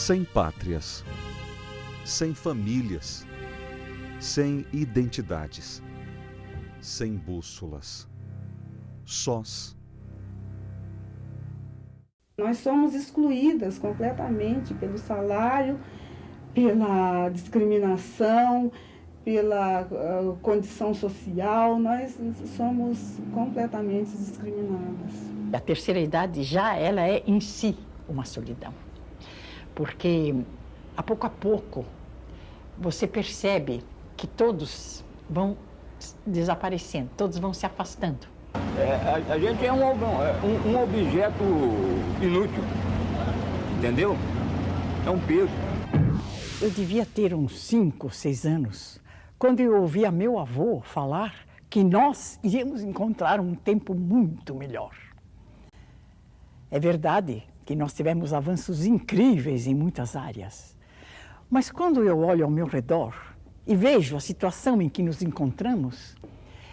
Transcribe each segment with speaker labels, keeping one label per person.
Speaker 1: sem pátrias, sem famílias, sem identidades, sem bússolas, sós.
Speaker 2: Nós somos excluídas completamente pelo salário, pela discriminação, pela condição social. Nós somos completamente discriminadas.
Speaker 3: A terceira idade ela é em si uma solidão, porque a pouco você percebe que todos vão desaparecendo, todos vão se afastando.
Speaker 4: A gente é um objeto inútil, entendeu? É um peso.
Speaker 3: Eu devia ter uns 5, 6 anos, quando eu ouvia meu avô falar que nós iríamos encontrar um tempo muito melhor. É verdade que nós tivemos avanços incríveis em muitas áreas, mas quando eu olho ao meu redor e vejo a situação em que nos encontramos,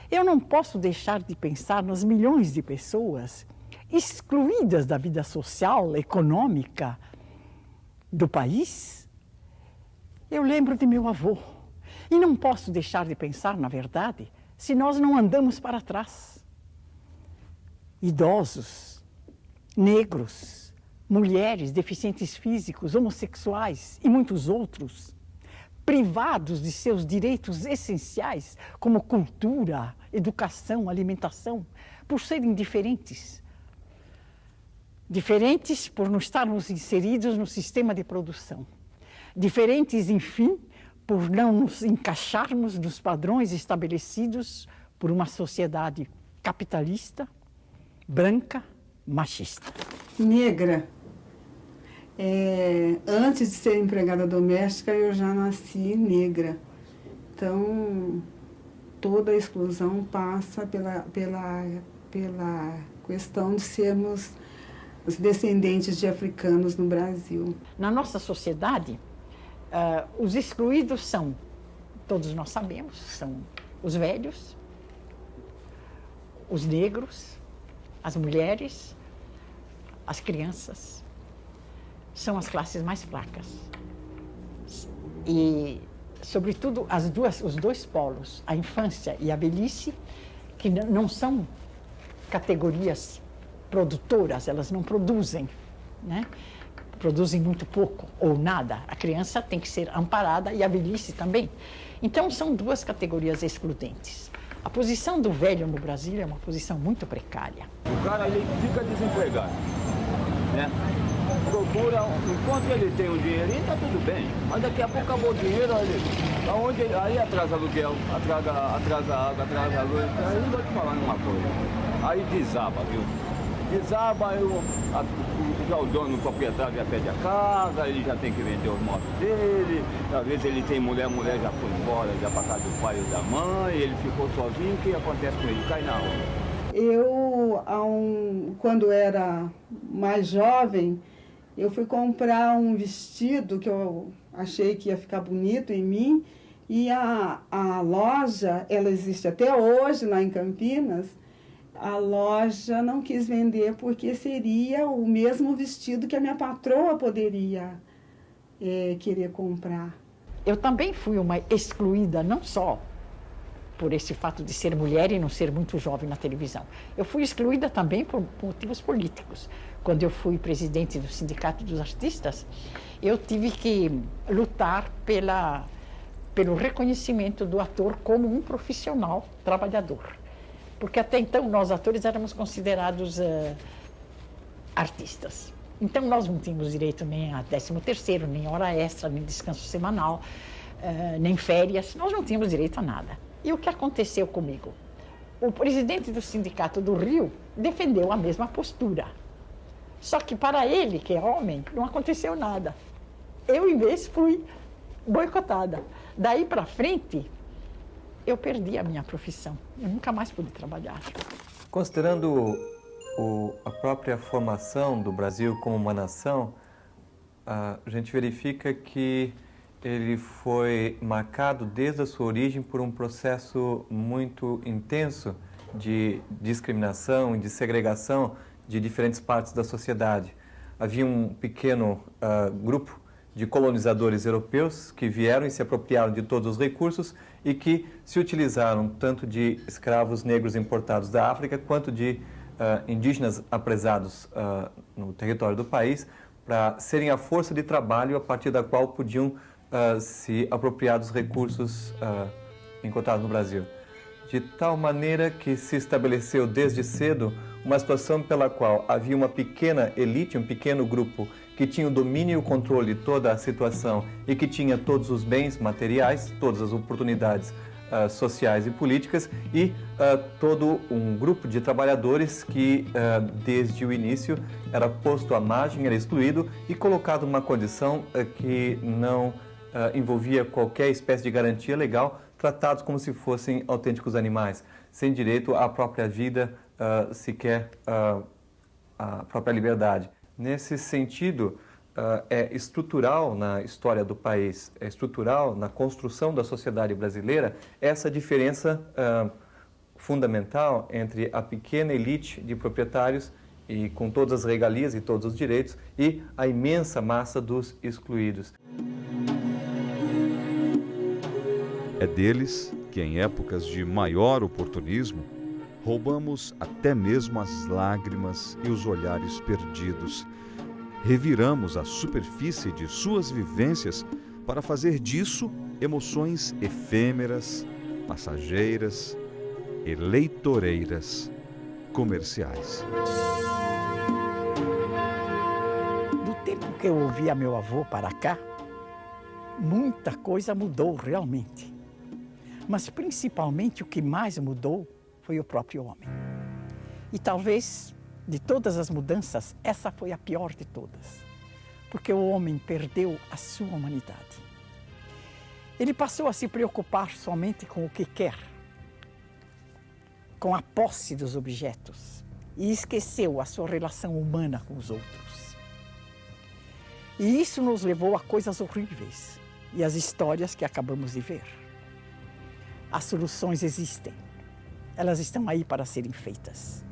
Speaker 3: eu não posso deixar de pensar nas milhões de pessoas excluídas da vida social, econômica do país. Eu lembro de meu avô e não posso deixar de pensar, na verdade, se nós não andamos para trás. Idosos, negros, mulheres, deficientes físicos, homossexuais e muitos outros, privados de seus direitos essenciais, como cultura, educação, alimentação, por serem diferentes. Diferentes por não estarmos inseridos no sistema de produção. Diferentes, enfim, por não nos encaixarmos nos padrões estabelecidos por uma sociedade capitalista, branca, machista.
Speaker 2: Negra. Antes de ser empregada doméstica, eu já nasci negra. Então, toda a exclusão passa pela questão de sermos os descendentes de africanos no Brasil.
Speaker 3: Na nossa sociedade, os excluídos são, todos nós sabemos, são os velhos, os negros, as mulheres, as crianças. São as classes mais fracas. E, sobretudo, os dois polos, a infância e a velhice, que não são categorias produtoras, elas não produzem, né? Produzem muito pouco ou nada. A criança tem que ser amparada e a velhice também. Então, são duas categorias excludentes. A posição do velho no Brasil é uma posição muito precária.
Speaker 4: O cara ele fica desempregado, né? Procura, enquanto ele tem o dinheirinho, está tudo bem. Mas daqui a pouco acabou o dinheiro, aí atrasa aluguel, atrasa água, atrasa a luz. Aí vou te falar uma coisa. Aí desaba, viu? Desaba, já o dono, o proprietário já pede a casa, ele já tem que vender os móveis dele. Às vezes ele tem mulher, a mulher já foi embora, já para casa do pai ou da mãe, ele ficou sozinho, o que acontece com ele? Cai na onda.
Speaker 2: Eu, quando era mais jovem, eu fui comprar um vestido que eu achei que ia ficar bonito em mim, e a loja, ela existe até hoje lá em Campinas, a loja não quis vender porque seria o mesmo vestido que a minha patroa poderia querer comprar.
Speaker 3: Eu também fui uma excluída, não só por esse fato de ser mulher e não ser muito jovem na televisão. Eu fui excluída também por motivos políticos. Quando eu fui presidente do Sindicato dos Artistas, eu tive que lutar pelo reconhecimento do ator como um profissional trabalhador. Porque até então nós atores éramos considerados artistas. Então nós não tínhamos direito nem a 13º, nem hora extra, nem descanso semanal, nem férias. Nós não tínhamos direito a nada. E o que aconteceu comigo? O presidente do Sindicato do Rio defendeu a mesma postura. Só que para ele, que é homem, não aconteceu nada. Eu, em vez, fui boicotada. Daí para frente, eu perdi a minha profissão. Eu nunca mais pude trabalhar.
Speaker 5: Considerando a própria formação do Brasil como uma nação, a gente verifica que ele foi marcado desde a sua origem por um processo muito intenso de discriminação e de segregação de diferentes partes da sociedade. Havia um pequeno grupo de colonizadores europeus que vieram e se apropriaram de todos os recursos e que se utilizaram tanto de escravos negros importados da África quanto de indígenas apresados no território do país para serem a força de trabalho a partir da qual podiam se apropriar dos recursos encontrados no Brasil. De tal maneira que se estabeleceu desde cedo uma situação pela qual havia uma pequena elite, um pequeno grupo que tinha o domínio e o controle de toda a situação e que tinha todos os bens materiais, todas as oportunidades sociais e políticas e todo um grupo de trabalhadores que desde o início era posto à margem, era excluído e colocado numa condição que não envolvia qualquer espécie de garantia legal, tratados como se fossem autênticos animais, sem direito à própria vida, sequer à própria liberdade. Nesse sentido, é estrutural na história do país, é estrutural na construção da sociedade brasileira essa diferença fundamental entre a pequena elite de proprietários e com todas as regalias e todos os direitos e a imensa massa dos excluídos.
Speaker 1: É deles que, em épocas de maior oportunismo, roubamos até mesmo as lágrimas e os olhares perdidos. Reviramos a superfície de suas vivências para fazer disso emoções efêmeras, passageiras, eleitoreiras, comerciais.
Speaker 3: Do tempo que eu ouvia meu avô para cá, muita coisa mudou realmente. Mas principalmente o que mais mudou foi o próprio homem. E talvez, de todas as mudanças, essa foi a pior de todas. Porque o homem perdeu a sua humanidade. Ele passou a se preocupar somente com o que quer, com a posse dos objetos, e esqueceu a sua relação humana com os outros. E isso nos levou a coisas horríveis e as histórias que acabamos de ver. As soluções existem. Elas estão aí para serem feitas.